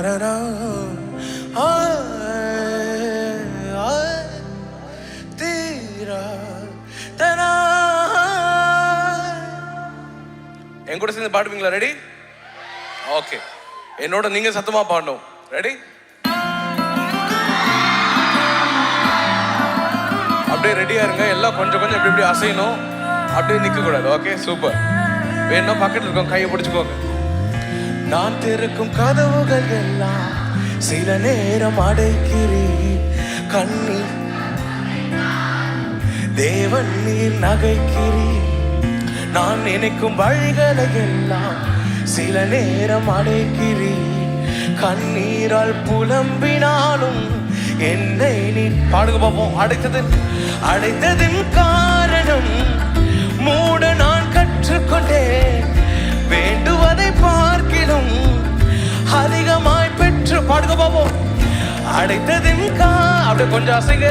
என் கூட சேர்ந்து பாடுவீங்களா? Ready? Okay, என்னோட நீங்க சத்தமா பாடணும். ரெடி? அப்படியே ரெடியா இருங்க. எல்லாம் கொஞ்சம் கொஞ்சம் எப்படி எப்படி அசையணும், அப்படியே நிக்க கூடாது. Okay, super. வேணும் பக்கத்துல இருக்கோம், கையை பிடிச்சுக்கோங்க. நான் திறக்கும் கதவுகள் எல்லாம் சில நேரம் அடைக்கிறேன் கண்ணீர், தேவன் நீர் நகைக்கிறேன். நான் நினைக்கும் வழிகளை எல்லாம் சில நேரம் அடைக்கிறேன் கண்ணீரால் புலம்பினாலும் என்னை நீ பாடுங்க பார்ப்போம். அடைத்ததின் காரணம் மூட நான் கற்றுக்கொண்டேன், வேண்டுவதை பார்க்கிலும் அதிகமாய் பெற்று பாடுங்க பார்ப்போம். அடைத்ததின் அப்படியே கொஞ்சம் அசைங்க.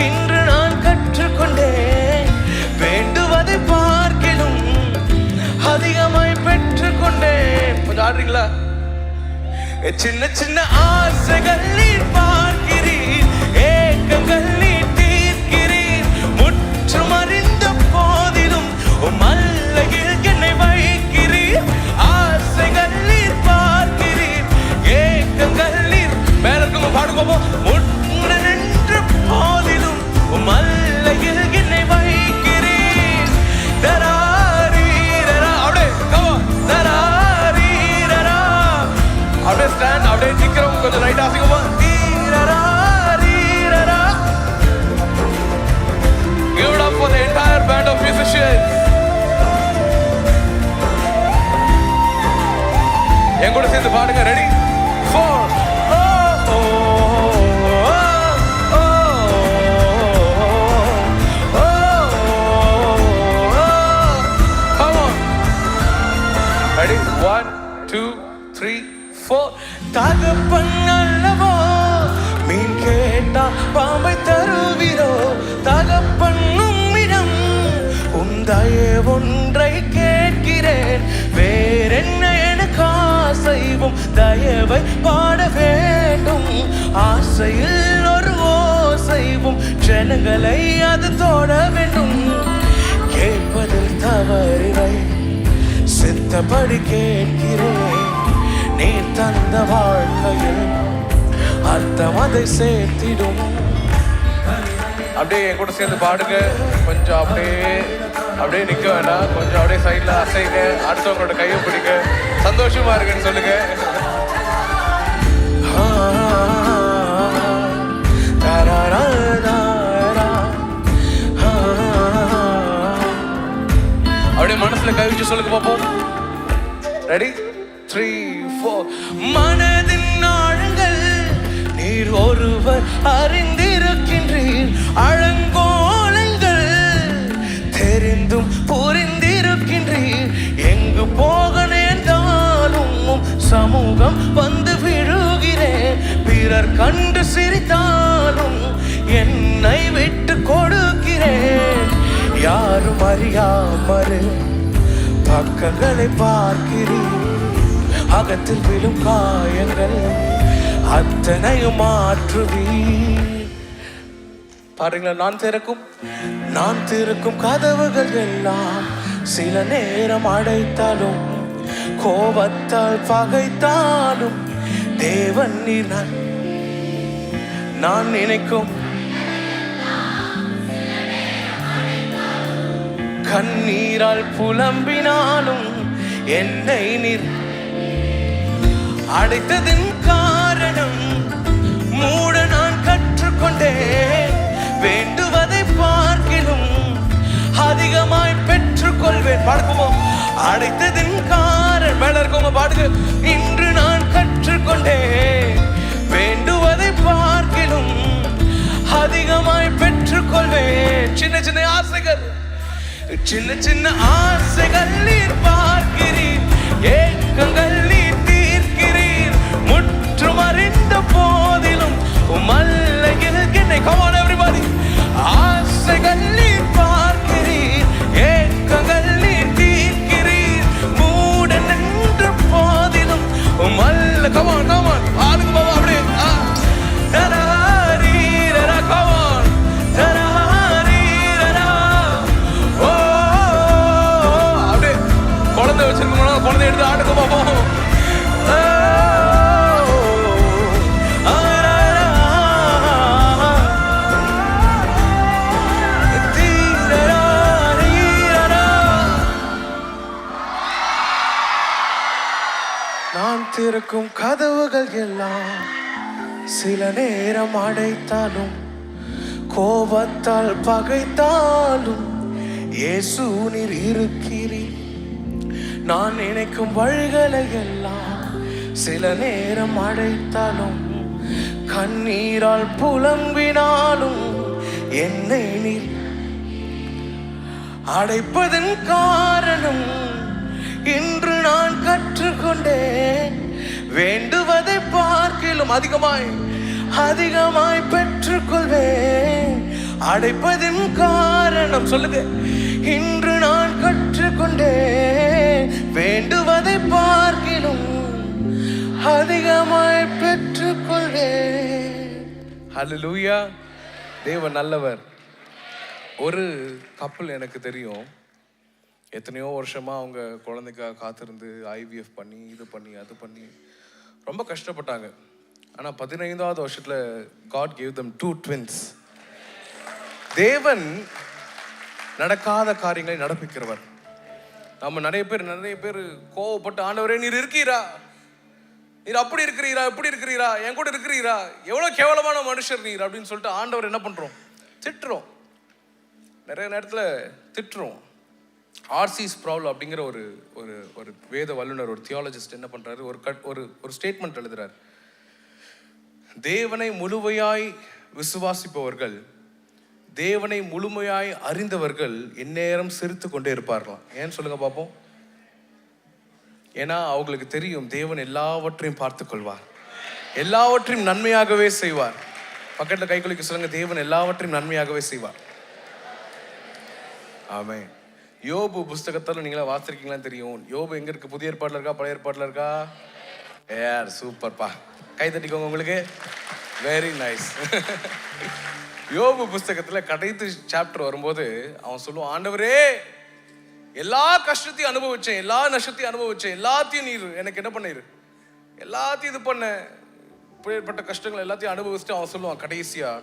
இன்று நான் கற்றுக்கொண்டேன், வேண்டுவதை பார்க்கிலும் அதிகமாய் பெற்றுக்கொண்டேன். கொஞ்சம் ஆடுறீங்களா? சின்ன சின்ன ஆசைகள் நீர் பார்க்கிறீர், ஏக்கங்கள் நீர் தீர்க்கிறீர், முற்றும் அறிந்த போதிலும் மல்லையில் என்னை வைக்கிறீர். ஆசைகள் நீர் பார்க்கிறீர், ஏக்கங்கள் நீர் மேல இருக்குங்க பாடுங்க. முன்ன நின்ற போதிலும் மல்லையில் என்னை வைக்கிறீர். தராரீரரா அப்படியே கமான், தராரீரரா அப்படியே ஸ்டாண்ட். அப்படியே நிக்கிறவங்க கொஞ்சம் ரைட் ஆசிங்கமா. தீரரா ரீரரா. Give it up for the entire band of musicians. என் கூட சேர்ந்து பாடுங்க. ரெடி? 4 Ready? 1 2 3 4. தகப்பன் அல்லவோ மீன் கேட்டா பாம்பை தருவீரோ, தகப்பன் உம்மிடம் உம் தயவொன்றை கேட்கிறேன், வேறென்ன எனக்கு ஆசைவும் தயவை பாட வேண்டும். ஆசையில் ஒரு ஓசைவும் ஜனங்களை அது தோட வேண்டும். கேட்பதில் தவறிவை சித்தப்படி கேட்கிறேன், நீ தந்த வாழ்க்கையில் அர்த்தம் அதை சேர்த்திடும். அப்படியே என் கூட சேர்ந்து பாடுங்க. கொஞ்சம் அப்படியே நிக்க வேண்டாம், கொஞ்சம் அப்படியே சைட்ல அசைங்க, அடுத்தவங்களோட கையை பிடிக்க, சந்தோஷமா இருக்குன்னு சொல்லுங்க. அப்படியே மனசுல கை வச்சு சொல்லுங்க பார்ப்போம். ரெடி? 3 4. மனதின் ஆழங்கள் நீர் ஒருவர் அறிந்திருக்கின்றீர், அழங்கோலங்கள் தெரிந்தும் புரிந்திருக்கின்றீர். எங்கு போக நேர்ந்தாலும் சமூகம் வந்து விழுகிறேன், பிறர் கண்டு சிரித்தாலும் என்னை விட்டு கொடுக்கிறேன். யாரும் அறியாமல் பக்கங்களை பார்க்கிறேன், அகத்தில் விழும் காயங்கள் அத்தனையும் மாற்றுவீர். பாருங்களா? நான் திறக்கும் கதவுகள் எல்லாம் சில நேரம் அடைத்தாலும், கோபத்தால் பகைத்தாலும் தேவன் நீர். நான் நினைக்கும் கண்ணீரால் புலம்பினாலும் என்னை நீர் அடைத்ததின் காரணம் மூட நான் கற்றுக்கொண்டேன், வேண்டுவதை பார்க்கிலும் அதிகமாய் பெற்றுக்கொள்வேன். பாடுக்குமோ? அடைத்ததின் காரணம் மேல இருக்கவங்க பாடுங்க. இன்று நான் கற்றுக்கொண்டேன், வேண்டுவதை பார்க்கிலும் அதிகமாய் பெற்றுக்கொள்வேன். சின்ன சின்ன ஆசைகள், சின்ன சின்ன ஆசைகள் நீர் பார்க்கிறீர், ஏக்கங்கள் நீர் தீர்க்கிறீர், முற்றும் அறிந்த போதிலும் மல்லையில் என்னை. Come on everybody. ஆசைகள் நீர் பார்க்கிறீர், ஏக்கங்கள் நீர் தீர்க்கிறீர், மூட நின்ற போதிலும் மல்ல. Come on திறக்கும் கதவுகள் எல்லாம் சில நேரம் அடைத்தாலும், கோபத்தால் பகைத்தாலும் இயேசு நீர் இருக்கிறீர். நான் நினைக்கும் வழிகளை எல்லாம் சில நேரம் அடைத்தாலும், கண்ணீரால் புலம்பினாலும் என்னை நீர் அடைப்பதன் காரணம் இன்று நான் கற்றுக்கொண்டேன். வேண்டுவதை பார்க்கிலும் அதிகமாய் அதிகமாய் பெற்றுக்கொள்வேன். அடைப்பதன் காரணம் சொல்லுங்க, இன்று நான் கற்றுக்கொண்டேன். வேண்டுவதை பார்க்கிலும் அதிகமாய் பெற்றுக்கொள்வேன். ஹல்லேலூயா. தேவன் நல்லவர். ஒரு கப்பல் எனக்கு தெரியும், எத்தனையோ வருஷமாக அவங்க குழந்தைக்காக காத்திருந்து IVF பண்ணி இது பண்ணி அது பண்ணி ரொம்ப கஷ்டப்பட்டாங்க. ஆனால் 15வது வருஷத்தில் God gave them 2 twins. தேவன் நடக்காத காரியங்களை நடப்பிக்கிறவர். நம்ம நிறைய பேர் கோவப்பட்டு, ஆண்டவரே நீர் இருக்கிறீரா, நீர் அப்படி இருக்கிறீரா, இப்படி இருக்கிறீரா, என் கூட இருக்கிறீரா, எவ்வளோ கேவலமான மனுஷர் நீர் அப்படின்னு சொல்லிட்டு ஆண்டவர் என்ன பண்ணுறோம், திட்டுறோம். நிறைய நேரத்தில் திட்டுறோம். R.C. Sproul அப்படிங்கிற ஒரு ஒரு ஒரு வேத வல்லுனர், ஒரு தியாலஜிஸ்ட் என்ன பண்ணுறாரு, ஒரு ஸ்டேட்மெண்ட் எழுதுறாரு. தேவனை முழுமையாய் விசுவாசிப்பவர்கள், தேவனை முழுமையாய் அறிந்தவர்கள் எந்நேரம் சிரித்து கொண்டே இருப்பார்களாம். ஏன்னு சொல்லுங்க பார்ப்போம். ஏன்னா அவங்களுக்கு தெரியும் தேவன் எல்லாவற்றையும் பார்த்து கொள்வார், எல்லாவற்றையும் நன்மையாகவே செய்வார். பக்கத்தில் கை குலுக்கி சொல்லுங்க, தேவன் எல்லாவற்றையும் நன்மையாகவே செய்வார். ஆமென். யோபு புஸ்தகத்தில் நீங்களா வாசிச்சிருக்கீங்களான்னு தெரியும். யோபு எங்க இருக்கு? புதிய ஏற்பாட்டில் இருக்கா, பழைய ஏற்பாட்டில் இருக்கா? சூப்பர்ப்பா, கை தட்டிக்கோங்க உங்களுக்கு. Very nice. யோபு புஸ்தகத்தில் கடைசி சாப்டர் வரும்போது அவன் சொல்லுவான், ஆண்டவரே எல்லா கஷ்டத்தையும் அனுபவிச்சேன், எல்லா நஷ்டத்தையும் அனுபவிச்சேன், எல்லாத்தையும் நீர் எனக்கு என்ன பண்ணிரு, எல்லாத்தையும் இது பண்ண, ஏற்பட்ட கஷ்டங்கள் எல்லாத்தையும் அனுபவிச்சுட்டு அவன் சொல்லுவான் கடைசியா,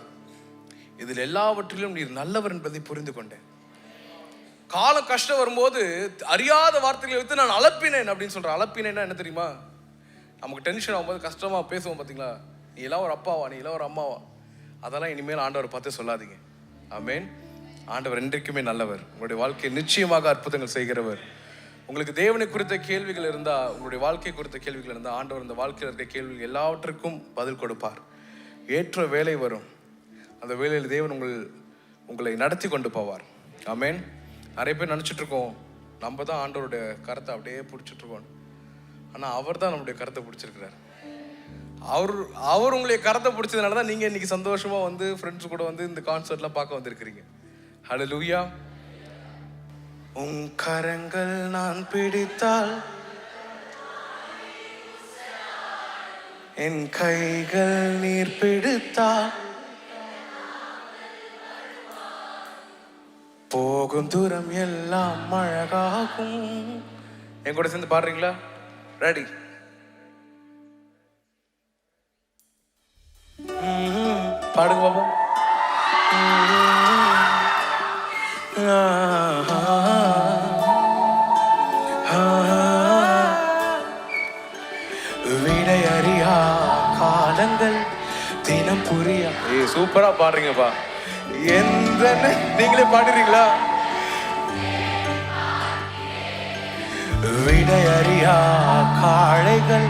இதில் எல்லாவற்றிலும் நீர் நல்லவர் என்பதை புரிந்து கொண்டேன். காலம் கஷ்டம் வரும்போது அறியாத வார்த்தைகளை வைத்து நான் அலப்பினேன் அப்படின்னு சொல்றேன். அலப்பினேன்னா என்ன தெரியுமா? நமக்கு டென்ஷன் ஆகும்போது கஷ்டமா பேசுவோம் பார்த்தீங்களா, நீ எல்லாம் ஒரு அப்பாவா, நீ எல்லாம் ஒரு அம்மாவா, அதெல்லாம் இனிமேல் ஆண்டவர் பார்த்து சொல்லாதீங்க. ஆமென். ஆண்டவர் என்றைக்குமே நல்லவர். உங்களுடைய வாழ்க்கையை நிச்சயமாக அற்புதங்கள் செய்கிறவர். உங்களுக்கு தேவனை குறித்த கேள்விகள் இருந்தால், உங்களுடைய வாழ்க்கை குறித்த கேள்விகள் இருந்தால், ஆண்டவர் இந்த வாழ்க்கையில் இருக்க கேள்விகள் எல்லாவற்றுக்கும் பதில் கொடுப்பார். ஏற்ற வேலை வரும், அந்த வேலையில் தேவன் உங்களை நடத்தி கொண்டு போவார். ஆமென். நிறைய பேர் நினச்சிட்டு இருக்கோம் நம்ம தான் ஆண்டவருடைய கருத்தை அப்படியே பிடிச்சிட்டு இருக்கோம். ஆனால் அவர் தான் நம்முடைய கருத்தை பிடிச்சிருக்கிறார். அவர் உங்களுடைய கருத்தை பிடிச்சதுனால தான் நீங்கள் இன்னைக்கு சந்தோஷமாக வந்து ஃப்ரெண்ட்ஸ் கூட வந்து இந்த கான்சர்ட்லாம் பார்க்க வந்திருக்கிறீங்க. ஹல்லேலூயா. உன் கரங்கள் நான் பிடித்தால், என் கைகள் நீர் பிடித்தால், போகும் தூரம் எல்லாம் அழகாகும். என் கூட சேர்ந்து பாடுறீங்களா? ரெடி? பாடுங்க பாப்போம். விடை அறியா காலங்கள் தினம் புரியா. சூப்பரா பாடுறீங்கப்பா. எந்த நீங்களே பாடுறீங்களா? விடை அறியா காளைகள்,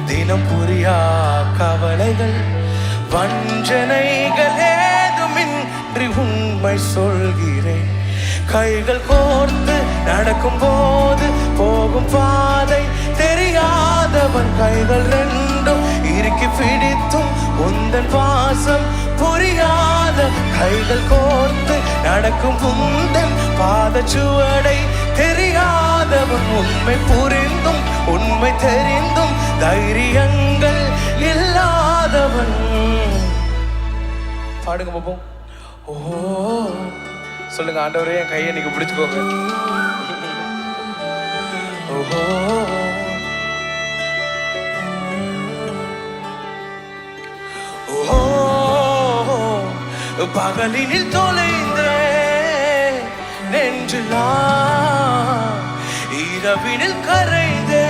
தினம் புரியா கவலைகள், வஞ்சனைகள் ஏதுமின்றி உண்மை சொல்கிறேன். கைகள் கோர்த்து நடக்கும் போது போகும் பாதை தெரியாதவன், கைகள் ரெண்டும் இறுக்கி பிடித்தும் உந்தன் வாசம் புரியாத, கைகள் கோர்த்து நடக்கும் உந்தன் பாத சுவடை தெரியாதவன், உண்மை புரிந்தும் உண்மை தெரிந்தும் தைரியங்கள் இல்லாதவன். பாடுங்க பாப்போம். ஓ சொல்லுங்க, ஆண்டவரே என் கையை நீங்க பிடிச்சுக்கோங்க. ஓஹோ பகலினில் தொலைந்தே நெஞ்சிலா, இரவினில் கரைந்தே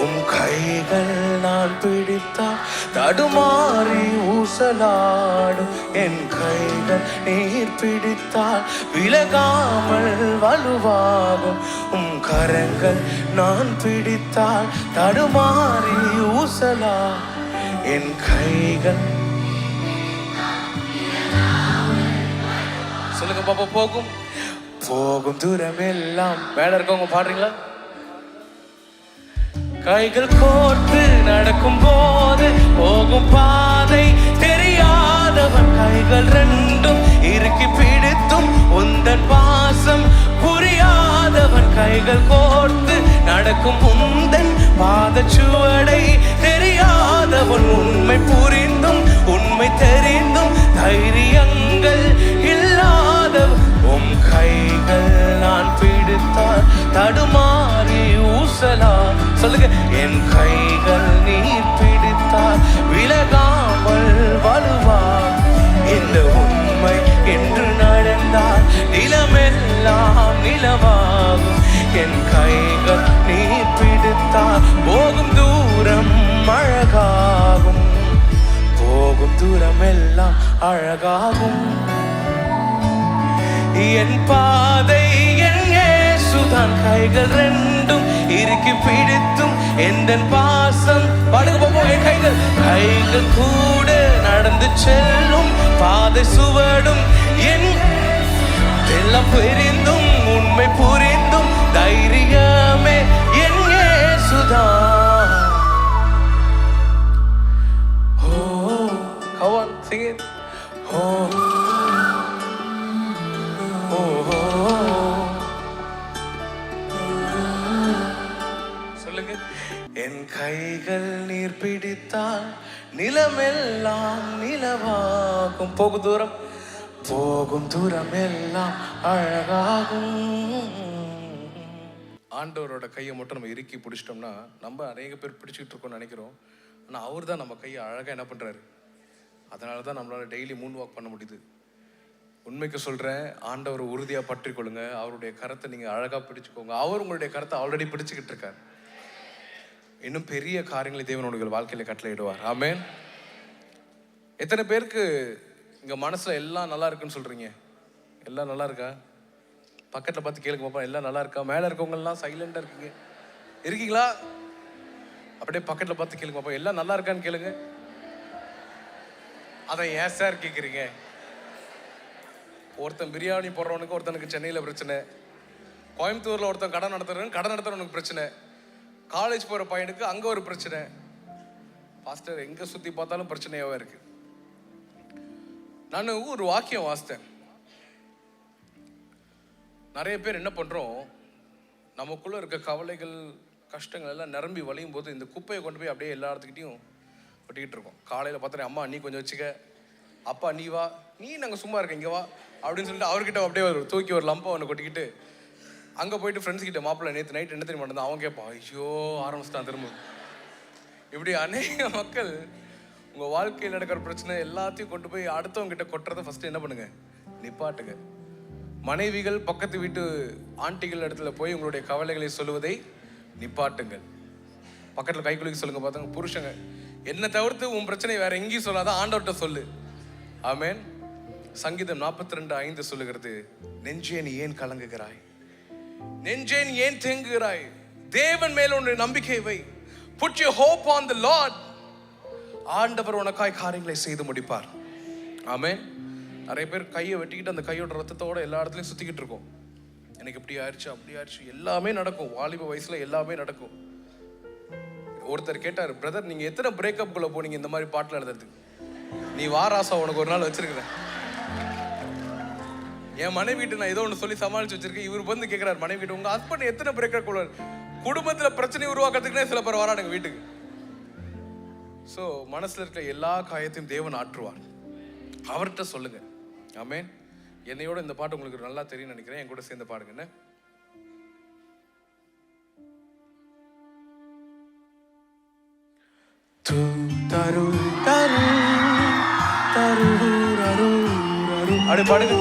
உம் கைகள் நான் பிடித்தால் தடுமாறி ஊசலாடும். என் கைகள் நீர் பிடித்தால் விலகாமல் வலுவாகும். உம் கரங்கள் நான் பிடித்தால் தடுமாறி ஊசலா. என் கைகள் சொல்லுங்க பாப்பா. போகும் போகும் தூரம் எல்லாம். மேல இருக்கவங்க பாடுறீங்களா? கைகள் கோர்த்து நடக்கும் போது போகும் பாதை தெரியாதவன் கைகள் ரெண்டும் இறுக்கி பிடித்தும் உந்தன் பாசம் புரியாதவன் கைகள் கோர்த்து நடக்கும் உந்தன் பாதச்சுவடை தெரியாதவன் உண்மை புரிந்தும் உண்மை தெரிந்தும் தைரியங்கள் இல்லாதவன். உம் கைகள் நான் பிடித்தால் தடுமாறி ஊசலா. சொல்லுங்க. என் கைகள் நீர் பிடித்தால் விலகாமல் வலுவா. இந்த உண்மை என்று நடந்தால் நிலமெல்லாம் நிலவாகும். என் கைகள் நீர் பிடித்தால் போகும் தூரம் அழகாகும். போகும் தூரம் எல்லாம் அழகாகும். என் பாதை என் இயேசுதான் கைகள் ரெண்டும் இறுக்கி பிடித்தும் எந்தன் பாசம் படுக. என் கைகள் கைகள் கூட நடந்து செல்லும் பாதை சுவடும். என் எல்லாம் புரிந்தும் உண்மை புரிந்தும் தைரியமே என் இயேசுதான். Oh, come on, sing it. Oh. என் கைகள் நீர் பிடித்தால் நிலமெல்லாம் நிலவாகும். போகும் தூரம் எல்லாம் அழகாகும். ஆண்டவரோட கையை மட்டும் நம்ம இறுக்கி பிடிச்சிட்டோம்னா நம்ம அநேக பேர் பிடிச்சிட்டு இருக்கோம்னு நினைக்கிறோம். ஆனால் அவர் தான் நம்ம கையை அழகாக என்ன பண்ணுறாரு. அதனால தான் நம்மளால டெய்லி மூன் வாக் பண்ண முடியுது. உண்மைக்கு சொல்கிறேன், ஆண்டவரை உறுதியாக பற்றி கொள்ளுங்க. அவருடைய கரத்தை நீங்கள் அழகாக பிடிச்சிக்கோங்க. அவர் உங்களுடைய கரத்தை ஆல்ரெடி பிடிச்சிக்கிட்டு இருக்கார். இன்னும் பெரிய காரியங்களை தேவன் உங்கள் வாழ்க்கையில் கட்டளையிடுவார். ஆமென். எத்தனை பேருக்கு இங்கே மனசில் எல்லாம் நல்லா இருக்குன்னு சொல்கிறீங்க? எல்லாம் நல்லா இருக்கா? பக்கத்தில் பார்த்து கேளுங்க பாப்பா, எல்லாம் நல்லா இருக்கா? மேலே இருக்கவங்கலாம் சைலண்டாக இருக்கீங்களா? அப்படியே பக்கத்தில் பார்த்து கேளுங்க பாப்பா, எல்லாம் நல்லா இருக்கான்னு கேளுங்க. அதை ஏன் சார் கேட்குறீங்க? ஒருத்தன் பிரியாணி போடுறவனுக்கு ஒருத்தனுக்கு சென்னையில் பிரச்சனை, கோயம்புத்தூரில் ஒருத்தன் கடை நடத்துறவனுக்கு பிரச்சனை, காலேஜ் போகிற பையனுக்கு அங்கே ஒரு பிரச்சனை. பாஸ்டர் எங்கே சுற்றி பார்த்தாலும் பிரச்சனையாகவே இருக்கு. நான் ஒரு வாக்கியம் வாசித்தேன். நிறைய பேர் என்ன பண்ணுறோம், நமக்குள்ளே இருக்க கவலைகள் கஷ்டங்கள் எல்லாம் நிரம்பி வழியும் போது இந்த குப்பையை கொண்டு போய் அப்படியே எல்லா இடத்துக்கிட்டையும் ஒட்டிக்கிட்டு இருக்கோம். காலையில் பார்த்தா அம்மா நீ கொஞ்சம் வச்சுக்க, அப்பா நீ வா, நீ நாங்கள் சும்மா இருக்க இங்கே வா அப்படின்னு சொல்லிட்டு அவர்கிட்ட அப்படியே தூக்கி ஒரு லம்பை ஒன்று கொட்டிக்கிட்டு அங்கே போயிட்டு ஃப்ரெண்ட்ஸ் கிட்ட மாப்பிள்ளை நேற்று நைட் என்ன தெரியுமா நடந்தா, அவன் கேட்பான், ஐயோ ஆரம்பிச்சிட்டான் திரும்ப. இப்படி அநேக மக்கள் உங்கள் வாழ்க்கையில் நடக்கிற பிரச்சனை எல்லாத்தையும் கொண்டு போய் அடுத்தவங்க கிட்ட கொட்டுறதை ஃபஸ்ட்டு என்ன பண்ணுங்க, நிப்பாட்டுங்க. மனைவிகள் பக்கத்து வீட்டு ஆண்டிகள் இடத்துல போய் உங்களுடைய கவலைகளை சொல்லுவதை நிப்பாட்டுங்கள். பக்கத்தில் கை குலுக்கி சொல்லுங்க. பார்த்தாங்க புருஷங்க, என்னை தவிர்த்து உன் பிரச்சனை வேற எங்கேயும் சொல்லாத, ஆண்டவர்கிட்ட சொல்லு. ஆமென். சங்கீதம் 42:5 சொல்லுகிறது, நெஞ்சே நீ ஏன் கலங்குகிறாய், நெஞ்சே நீ ஏன் தேங்குகிறாய், தேவன் மேல் உன்னுடைய நம்பிக்கை வை. Put your hope on the Lord. ஆண்டவர் உனக்காய் காரியங்களை செய்து முடிப்பார். ஆமென். நிறைய பேர் கையை வெட்டிக்கிட்டு அந்த கையோட ரத்தத்தோட எல்லா இடத்துலையும் சுத்திக்கிட்டு இருக்கோம். எனக்கு இப்படி ஆயிடுச்சு அப்படி ஆயிடுச்சு, எல்லாமே நடக்கும். வாலிப வயசுல எல்லாமே நடக்கும். ஒருத்தர் கேட்டார், பிரதர் நீங்க எத்தனை பிரேக்கப் குள்ள போனீங்க இந்த மாதிரி பாட்டில் எழுதுறதுக்கு? நீ வாராசா உனக்கு ஒரு நாள் வச்சிருக்கிறேன். என் மனைவி கிட்ட நான் ஏதோ ஒன்று சொல்லி சமாளிச்சு வச்சிருக்கேன். இவர் வந்து கேட்கிறார், மனைவி கிட்ட உங்க ஹஸ்பண்ட் எத்தனை பிரேக்கப் குள்ள, குடும்பத்துல பிரச்சனை உருவாக்குறதுக்குனே சில பேர் வரானுங்க வீட்டுக்கு. ஸோ மனசுல இருக்க எல்லா காயத்தையும் தேவன் ஆற்றுவார். அவர்கிட்ட சொல்லுங்க. ஆமென். என்னையோட இந்த பாட்டு உங்களுக்கு நல்லா தெரியும் நினைக்கிறேன். என் கூட சேர்ந்து பாடுங்க. என்ன அப்படி பாடுங்க.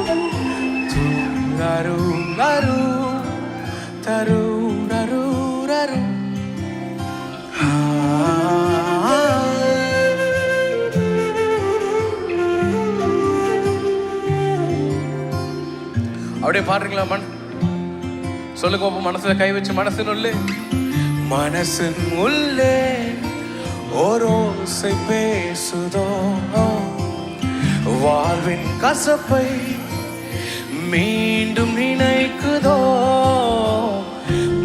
அப்படியே பாடுறீங்களா? சொல்லுங்க பாப்போம். மனசுல கை வச்சு மனசின் உள்ளே, மனசின் உள்ளே ஒரு ஓசை பேசுதோ, வாழ்வின் கசப்பை மீண்டும் நினைக்குதோ,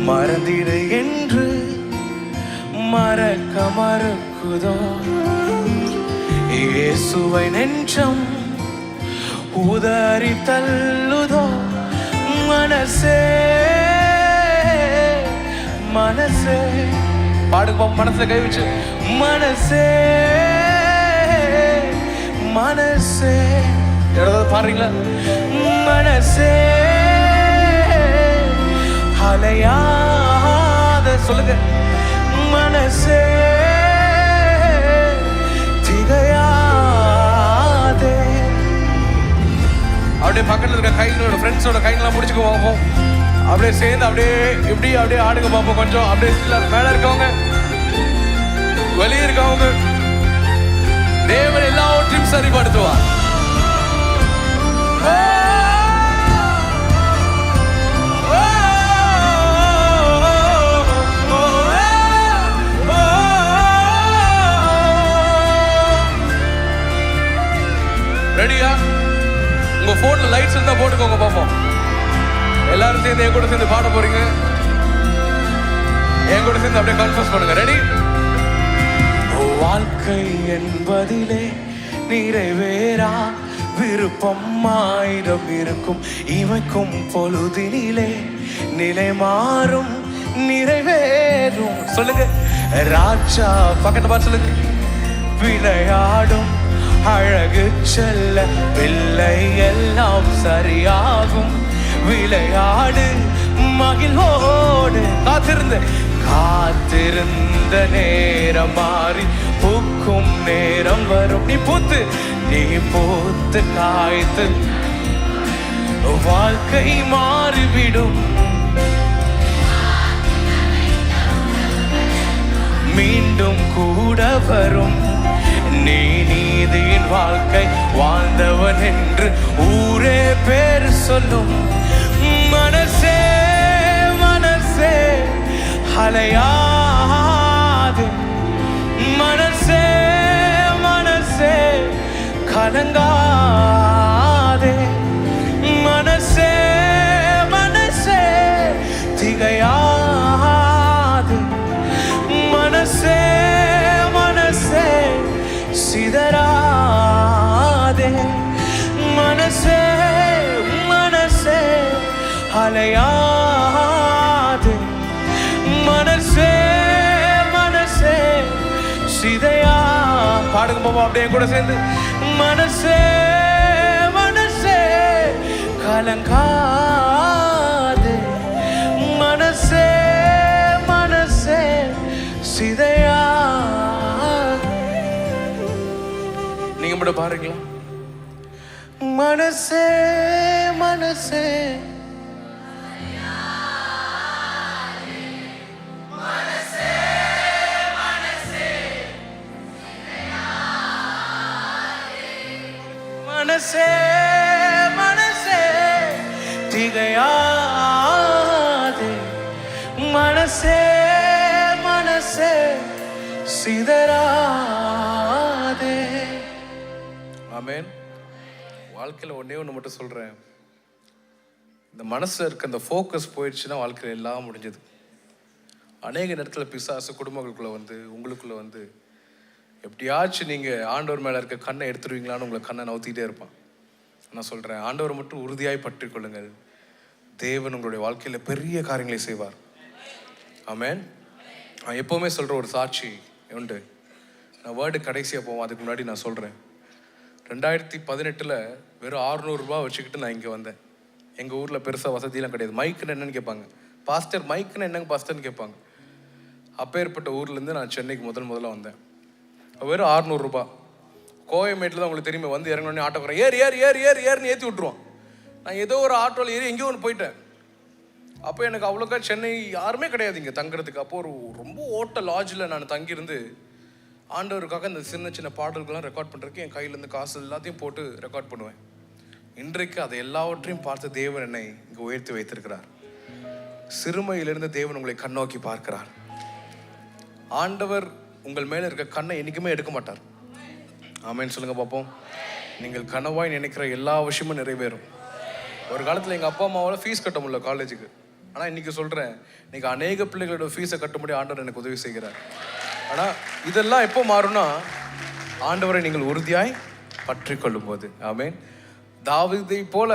மறந்திடு என்று மறக்க மறுக்குதோ, இயேசுவை நெஞ்சம் உதறி தள்ளுதோ. மனசே மனசே பாடுங்க, மனசுல கை வச்சு. மனசே மனசே யாராவது பாடுறீங்களா? மனசே அலையாத சொல்லுங்க. மனசே திகையாதே. அப்படியே பக்கத்துல இருக்க கைகளோட ஃப்ரெண்ட்ஸோட கைகளெல்லாம் முடிச்சுக்கு பார்ப்போம். அப்படியே சேர்ந்து அப்படியே இப்படி அப்படியே ஆடுங்க பார்ப்போம். கொஞ்சம் அப்படியே மேல இருக்கவங்க, வெளியே இருக்கவங்க, தேவன் எல்லாவற்றையும் சரிப்படுத்துவார். ரெடியா? உங்க போன்ல லைட்ஸ் இருந்தா போட்டுக்கோங்க பார்ப்போம். எல்லாரும் சேர்ந்து என் கூட சேர்ந்து பாட போறீங்க. என் கூட சேர்ந்து அப்படியே கன்ஃபர்ஸ் பண்ணுங்க. ரெடி? வாழ்க்கை என்பதிலே நிறைவேறா விருப்பம் ஆயிரம் இருக்கும், இமைக்கும் பொழுதினிலே நிலை மாறும் நிறைவேறும். சொல்லுங்க. ராஜா பக்கத்து பார்த்து சொல்லுங்க. விளையாடும் அழகு செல்ல பிள்ளை எல்லாம் சரியாகும், விளையாடு மகிழ்வோடு. காத்திருந்த நேரம் மாறி பூக்கும் நேரம் வரும். நீ பூத்து காய்த்து வாழ்க்கை மாறிவிடும். மீண்டும் கூட வரும். நீ நீதியின் வாழ்க்கை வாழ்ந்தவன் என்று ஊரே பேர் சொல்லும். மனசே மனசே அலையாது, மனசே மனசே கலங்காதே, மனசே மனசே திகையாது, மனசே மனசே சிதறாதே, மனசே மனசே அலையாது, மனசே மனசே சிதையா. பாடுங்க பாப்பா அப்படியே கூட சேர்ந்து. மனசே மனசே கலங்காது, மனசே மனசே சிதையா. நீங்க மட்டும் பாருங்களா? மனசே மனசே மனசே மனசே திகையாதே, மனசே மனசே சிதறாதே. ஆமென். வாழ்க்கையில் ஒன்னே ஒன்று மட்டும் சொல்றேன். இந்த மனசுல இருக்க அந்த ஃபோக்கஸ் போயிடுச்சுன்னா வாழ்க்கையில் எல்லாம் முடிஞ்சது. அநேக நேரத்தில் பிசாசு குடும்பங்களுக்குள்ள வந்து உங்களுக்குள்ள வந்து எப்படியாச்சும் நீங்கள் ஆண்டவர் மேலே இருக்க கண்ணை எடுத்துருவீங்களான்னு உங்களை கண்ணை நவுத்திக்கிட்டே இருப்பான். நான் சொல்கிறேன், ஆண்டவரை மட்டும் உறுதியாய் பற்றி கொள்ளுங்கள். தேவன் உங்களுடைய வாழ்க்கையில் பெரிய காரியங்களை செய்வார். ஆமென். நான் எப்போவுமே சொல்கிற ஒரு சாட்சி உண்டு. நான் வேர்டு கடைசியாக போவோம், அதுக்கு முன்னாடி நான் சொல்கிறேன். 2018 வெறும் 600 ரூபா வச்சுக்கிட்டு நான் இங்கே வந்தேன். எங்கள் ஊரில் பெருசாக வசதியெலாம் கிடையாது. மைக்குன்னு என்னன்னு கேட்பாங்க. பாஸ்டர் மைக்குன்னு என்னங்க பாஸ்டர்னு கேட்பாங்க. அப்பேற்பட்ட ஊர்லேருந்து நான் சென்னைக்கு முதல்ல வந்தேன். வெறும் 600 ரூபா. கோயம்பேட்டில் தான் உங்களுக்கு தெரியுமே, வந்து இறங்கினோடனே ஆட்டோக்காரன் ஏறுன்னு ஏற்றி விட்ருவான். நான் ஏதோ ஒரு ஆட்டோவில் ஏறி எங்கேயோ ஒன்று போயிட்டேன். அப்போ எனக்கு அவ்வளோக்கா சென்னை யாருமே கிடையாது இங்கே தங்குறதுக்கு. அப்போ ஒரு ரொம்ப ஓட்ட லாட்ஜில் நான் தங்கியிருந்து ஆண்டவருக்காக இந்த சின்ன சின்ன பாடல்கள்லாம் ரெக்கார்ட் பண்ணுறதுக்கு என் கையிலேருந்து காசு எல்லாத்தையும் போட்டு ரெக்கார்ட் பண்ணுவேன். இன்றைக்கு அதை எல்லாவற்றையும் பார்த்து தேவன் என்னை இங்கு உயர்த்தி வைத்திருக்கிறார். சிறுமையிலிருந்து தேவன் உங்களை கண்ணோக்கி பார்க்கிறார். ஆண்டவர் உங்கள் மேல இருக்க கண்ணை என்னைக்குமே எடுக்க மாட்டார். ஆமென் சொல்லுங்க பார்ப்போம். நீங்கள் கனவாய் நினைக்கிற எல்லா விஷயமும் நிறைவேறும். ஒரு காலத்தில் எங்கள் அப்பா அம்மாவால் ஃபீஸ் கட்ட முடியல காலேஜுக்கு. ஆனால் இன்னைக்கு சொல்கிறேன், இன்னைக்கு அநேக பிள்ளைகளோட ஃபீஸை கட்ட முடிய ஆண்டவர் எனக்கு உதவி செய்கிறார். ஆனால் இதெல்லாம் எப்போ மாறும்னா, ஆண்டவரை நீங்கள் உறுதியாய் பற்றி கொள்ளும் போது. ஆமென். தாவீதை போல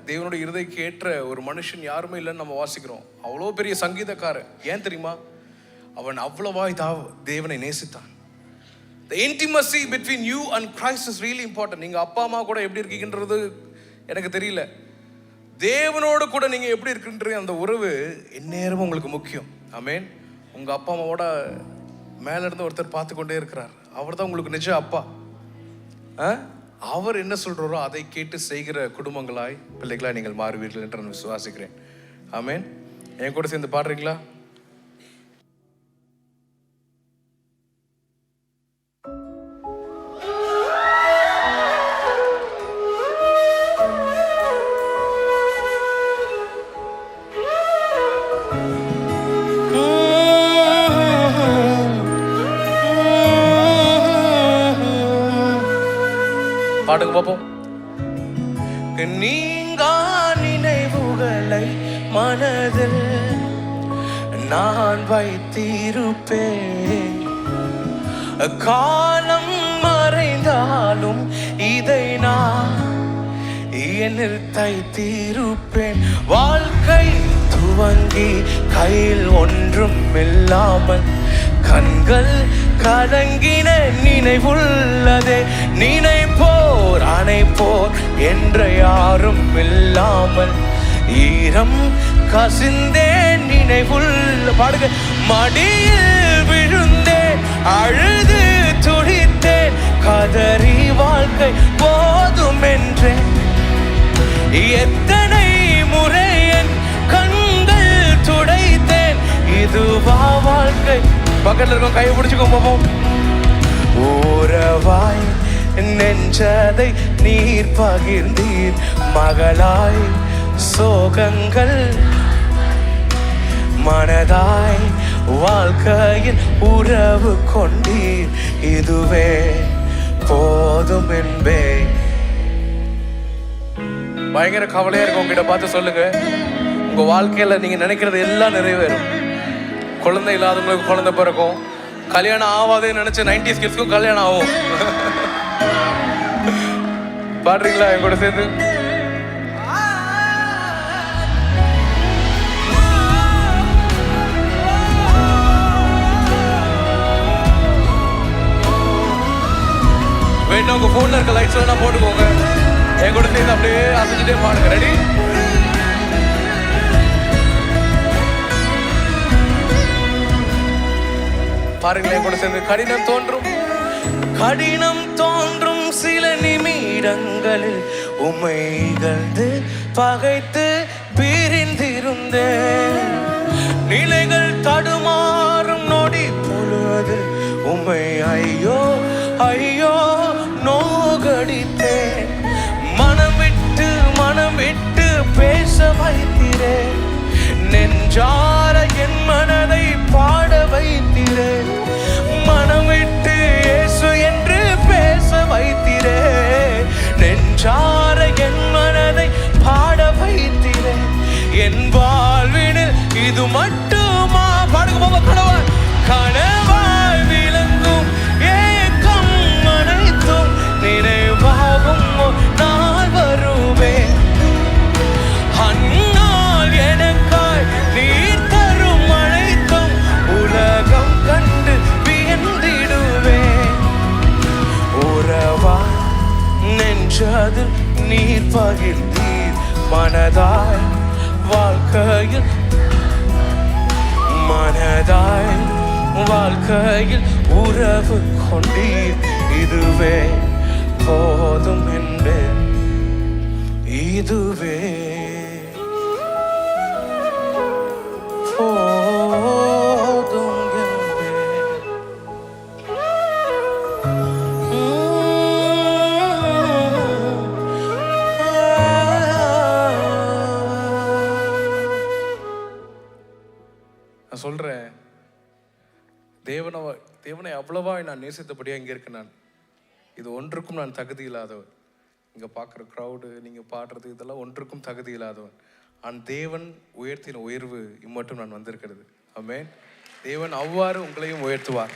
தேவனுடைய இருதயத்துக்கு ஏற்ற ஒரு மனுஷன் யாருமே இல்லைன்னு நம்ம வாசிக்கிறோம். அவ்வளோ பெரிய சங்கீதக்காரன். ஏன் தெரியுமா? அவன் அவ்வளவாய் தேவனை நேசித்தான். The intimacy between you and Christ is really important. நீங்கள் அப்பா அம்மா கூட எப்படி இருக்கீங்கன்றது எனக்கு தெரியல. தேவனோடு கூட நீங்கள் எப்படி இருக்குன்ற அந்த உறவு எந்நேரமும் உங்களுக்கு முக்கியம். ஆமென். உங்கள் அப்பா அம்மாவோட மேலே இருந்து ஒருத்தர் பார்த்து கொண்டே இருக்கிறார். அவர் தான் உங்களுக்கு நிஜ அப்பா. அவர் என்ன சொல்கிறாரோ அதை கேட்டு செய்கிற குடும்பங்களாய் பிள்ளைகளாய் நீங்கள் மாறுவீர்கள் என்று நான் விசுவாசிக்கிறேன். ஆமென். என் கூட சேர்ந்து பாடுறீங்களா? பாடுங்க பார்ப்போம். நீங்கா நினைவுகளை மனதில் நான் வைத்திருப்பேன். காலம் மறைந்தாலும் இதை நான் என்னில் தைத்திருப்பேன். வாழ்க்கை துவங்கி கையில் ஒன்றும் இல்லாமல் கண்கள் கலங்கின நினைவுள்ளதே. நினைப்போர் அணைப்போர் என்ற யாரும் இல்லாமல் ஈரம் கசிந்தேன் நினைவுள்ள. பாடுங்க. மடியில் விழுந்தேன், அழுது துடித்தேன், கதறி வாழ்க்கை போதும் என்றேன். எத்தனை முறை என் கண்கள் துடைத்தேன். இதுவா வாழ்க்கை? பக்கத்தில் இருக்கும் கையை பிடிச்சுக்கோ போவோம். ஊரவாய் நெஞ்சதை நீர் பகிர்ந்தீர், மகளாய் சோகங்கள் மனதாய் வாழ்க்கையில் உறவு கொண்டீர். இதுவே போதும் என்பே. பயங்கர கவலையா இருக்கும். உங்ககிட்ட பார்த்து சொல்லுங்க, உங்க வாழ்க்கையில நீங்க நினைக்கிறது எல்லாம் நிறைவேறும். குழந்தை இல்லாதவங்களுக்கு குழந்தை பிறக்கும். கல்யாணம் ஆகாதேன்னு நினைச்ச 90s கிட்ஸ்க்கும் கல்யாணம் ஆகும். பாடுறீங்களா என் கூட சேர்ந்து? வேணும் உங்க போன்ல இருக்க லைட்ஸ் எல்லாம் போட்டுக்கோங்க. என் கூட சேர்ந்து அப்படியே அசைஞ்சுட்டே பாடுங்க. ரெடி? பாருங்களேன் கூட சேர்ந்து. கடினம் தோன்றும் சில நிமிடங்களில் உமைகள்ந்து பகைத்து பிரிந்திருந்தேன். நிலைகள் தடுமாறும் நொடி பொழுது உமை ஐயோ ஐயோ நோகடித்தேன். மனம் விட்டு பேச வைத்திரேன். நெஞ்சார என் மனதை பாட வைத்திரேன். மனம் விட்டு இயேசு என்று பேச வைத்திரேன். நெஞ்சார என் மனதை பாட வைத்திரேன். என் வாழ்வினில் இது மட்டுமா? பாடுங்க போக. கனவாய் விளங்கும் ஏக்கம் அனைத்தும் நினைவாகும் நாள் வருவேன். அந்நாள் எனக்காய் நீர் தரும் அனைத்தும் உலகம் கண்டு வியந்திடுவேன். உறவா நெஞ்சதில் நீர் பகிர்ந்தீர், மனதாய் வாழ்க்கையில் உறவு கொண்டீர். இதுவே போதும் என்று. இதுவே போதும் என்று. நான் சொல்கிறேன், தேவனை அவ்வளவா நான் நேசித்தபடியாக இங்கே இருக்கேன். நான் இது ஒன்றுக்கும் நான் தகுதி இல்லாதவன். இங்கே பார்க்குற க்ரௌடு, நீங்கள் பாடுறது, இதெல்லாம் ஒன்றுக்கும் தகுதி இல்லாதவன். தேவன் உயர்த்தின உயர்வு இம்மட்டும் நான் வந்திருக்கிறது. ஆமென். தேவன் அவ்வாறு உங்களையும் உயர்த்துவார்.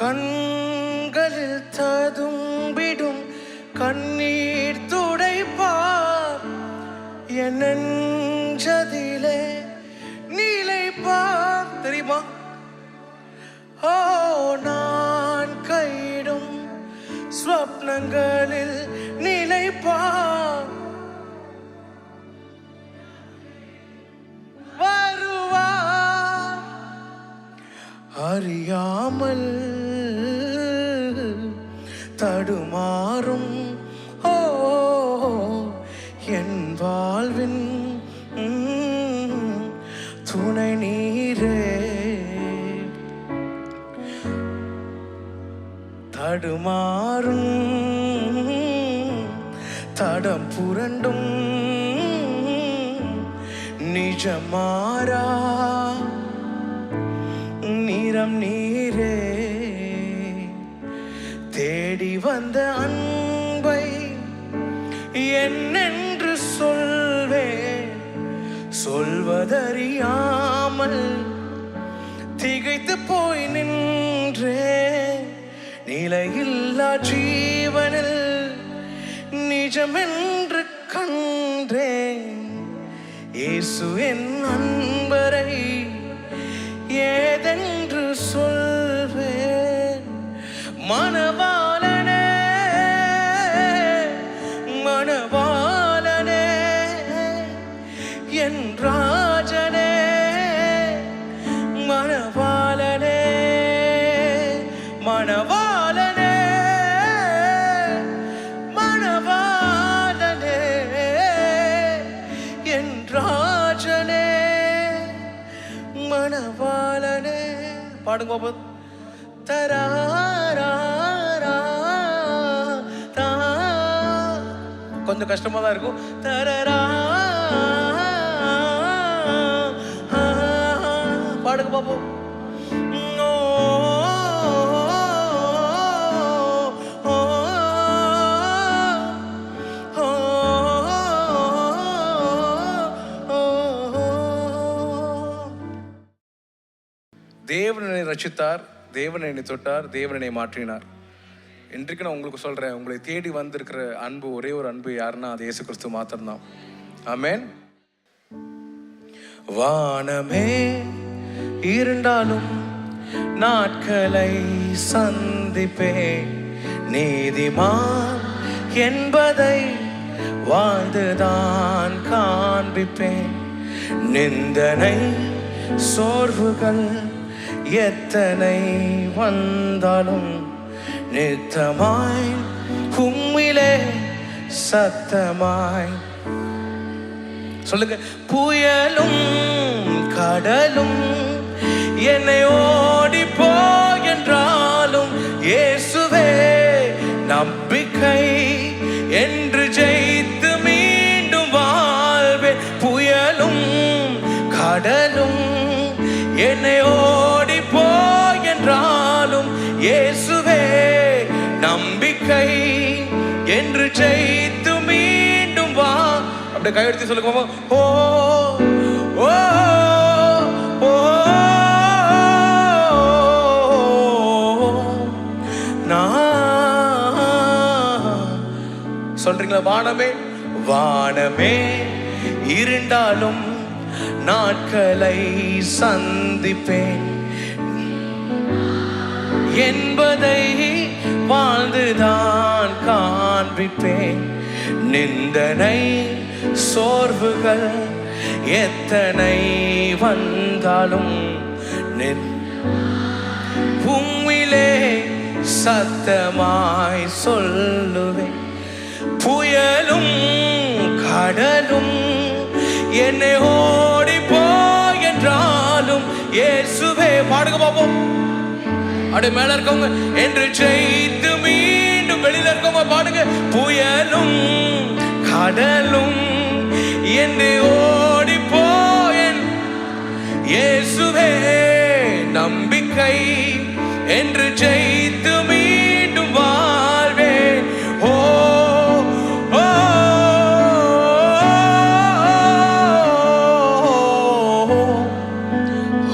கண்களில் ததும்பிடும் கண்ணீர் துடைப்பார், என் நெஞ்சதிலே நிலைப்பார். தெரியுமா? ஓ, நான் கையிடும் ஸ்வப்னங்களில் நிலைப்பார், வருவார் அறியாமல் தடுமாறும் ஓ என் வாழ்வின் துணை நீரே. தடுமாறும் தடம் புரண்டும் நிஜமாரா நிறம் நீரே. தேடி வந்த அன்பை என்னென்று சொல்வேன், சொல்வதறியாமல் திகைத்து போய் நின்றேன். நிலையில்லா ஜீவனில் நிஜமென்று கண்டேன். இயேசு என் அன்பரை ஏதென்று சொல்வேன். மணவாளனே மணவாளனே என் ராஜனே, மணவாளனே மணவாளனே மணவாளனே என் ராஜனே, மணவாளனே. பாடுங்க பாபு. கொஞ்சம் கஷ்டமா தான் இருக்கும். தரரா பாடுங்க பாபு. தேவன் என்னை ரட்சித்தார், தேவன் என்னை தொட்டார், தேவன் என்னை மாற்றினார். இன்றைக்கு நான் உங்களுக்கு சொல்கிறேன், உங்களை தேடி வந்திருக்கிற அன்பு, ஒரே ஒரு அன்பு யாருன்னா அது இயேசு கிறிஸ்து மாத்திரம்தான். ஆமென். வானமே இருந்தாலும் நாட்களை சந்திப்பேன், நீதிமான் என்பதை வாழ்ந்துதான் காண்பிப்பேன். நிந்தனை சோர்வுகள் எத்தனை வந்தாலும் நித்தமாய் உம்மிலே சத்தமாய். சொல்லுங்க. புயலும் கடலும் என்னை ஓடி போ என்றாலும் இயேசுவே நம்பிக்கை என்று ஜெயித்து மீண்டும் வாழ்வே. புயலும் கடலும் என்னை ஓடி போ என்றாலும் இயேசுவே நம்பிக்கை என்று ஜெயித்து மீண்டும் வா. அப்படியே கையெடுத்து சொல்லுங்க. ஓ ஓ ஓ சொல்றீங்களா? வானமே வானமே இருந்தாலும் நாட்களை சந்திப்பேன் என்பதை வாழ்ந்துதான் காண்பிப்பேன். நிந்தனை சோர்வுகள் எத்தனை வந்தாலும் உம்மிலே சத்தமாய் சொல்லுவேன். புயலும் கடலும் என்னை ஓடி போ என்றாலும் நானும் இயேசுவே. பாடுங்க பாப்போம். அப்படியே மேல இருக்கவங்க என்று ஜெயித்து மீண்டும் வெளியில இருக்கவங்க பாடுங்க. புயலும் கடலும் என்று ஓடி போயன் இயேசுவே நம்பிக்கை என்று ஜெயித்து மீண்டும் வாழ்வே. ஓ ஓ,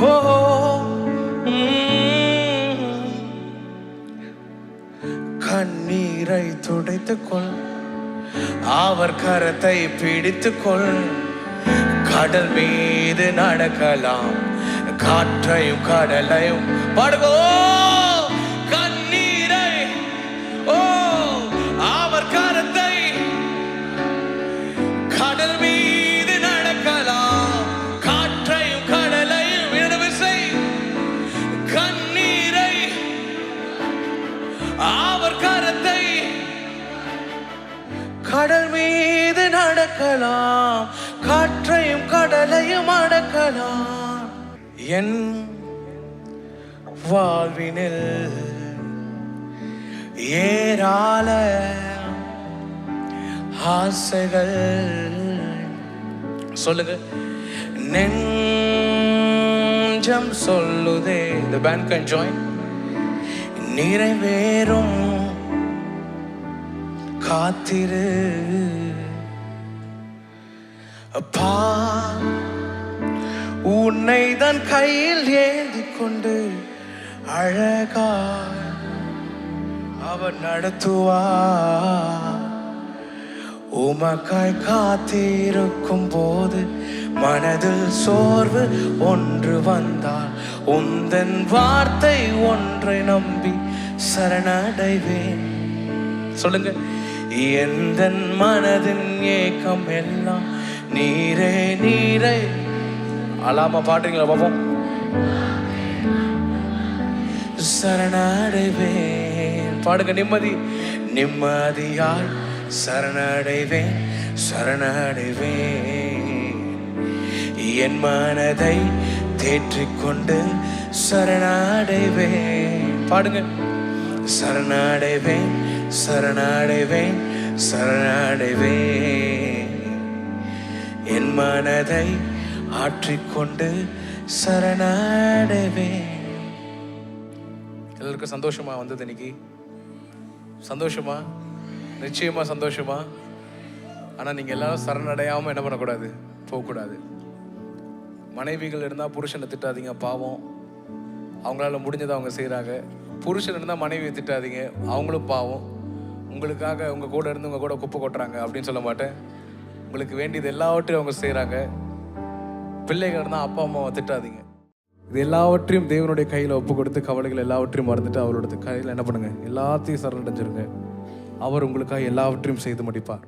ஓ, கண்ணீரை துடைத்துக்கொள், அவர் கரத்தை பிடித்துக்கொள். கடல் மீது நடக்கலாம், காற்றையும் கடலையும் பாடுகோ. கண்ணீரை ஓ அவர் கரத்தை, கடல் மீது நடக்கலாம், காற்றையும் கடலையும் விசை. கண்ணீரை அவர் கரத்தை, கடல் மீது நடக்கலாம், காற்றையும் கடலையும் அடக்கலாம். என் வாழ்வினில் ஏராள ஆசைகள் சொல்லுங்க. நெஞ்சம் சொல்லுதே, the band can join. நிறைவேறும் காத்திரு அப்பா, உன்னை தான் கையில் ஏந்தி கொண்டு அழகா அவர் நடத்துவா. உமக்காய் காத்திருக்கும் போது மனதில் சோர்வு ஒன்று வந்தால் உந்தன் வார்த்தை ஒன்றை நம்பி சரணடைவேன். சொல்லுங்க. எந்த மனதின் ஏக்கம் எல்லாம் நீரே நீரே. அலாமா பாடுறீங்களா பாப்போம். சரணடைவேன் பாடுங்க. நிம்மதி நிம்மதியாய் சரணடைவேன் சரணடைவேன். என் மனதை தேற்றிக்கொண்டு சரணடைவேன். பாடுங்க. சரணடைவேன் சரணடைவேன் சரணடைவேன். என் மனதை ஆற்றிக்கொண்டு சரணடைவேன். எல்லாருக்கும் சந்தோஷமா வந்தது இன்னைக்கு? சந்தோஷமா? நிச்சயமா சந்தோஷமா? ஆனா நீங்க எல்லாரும் சரணடையாம என்ன பண்ணக்கூடாது, போகக்கூடாது. மனைவிகள் இருந்தால் புருஷனை திட்டாதீங்க, பாவம். அவங்களால முடிஞ்சதை அவங்க செய்கிறாங்க. புருஷன் இருந்தால் மனைவியை திட்டாதீங்க, அவங்களும் பாவம். உங்களுக்காக உங்கள் கூட இருந்து உங்கள் கூட குப்பை கொட்டுறாங்க அப்படின்னு சொல்ல மாட்டேன். உங்களுக்கு வேண்டியது எல்லாவற்றையும் அவங்க செய்கிறாங்க. பிள்ளைகள் இருந்தால் அப்பா அம்மாவை திட்டாதீங்க. இது எல்லாவற்றையும் தேவனுடைய கையில் ஒப்பு கொடுத்து கவலைகள் எல்லாவற்றையும் மறந்துட்டு அவரோட கையில் என்ன பண்ணுங்க, எல்லாத்தையும் சரணடைஞ்சிருங்க. அவர் உங்களுக்காக எல்லாவற்றையும் செய்து முடிப்பார்.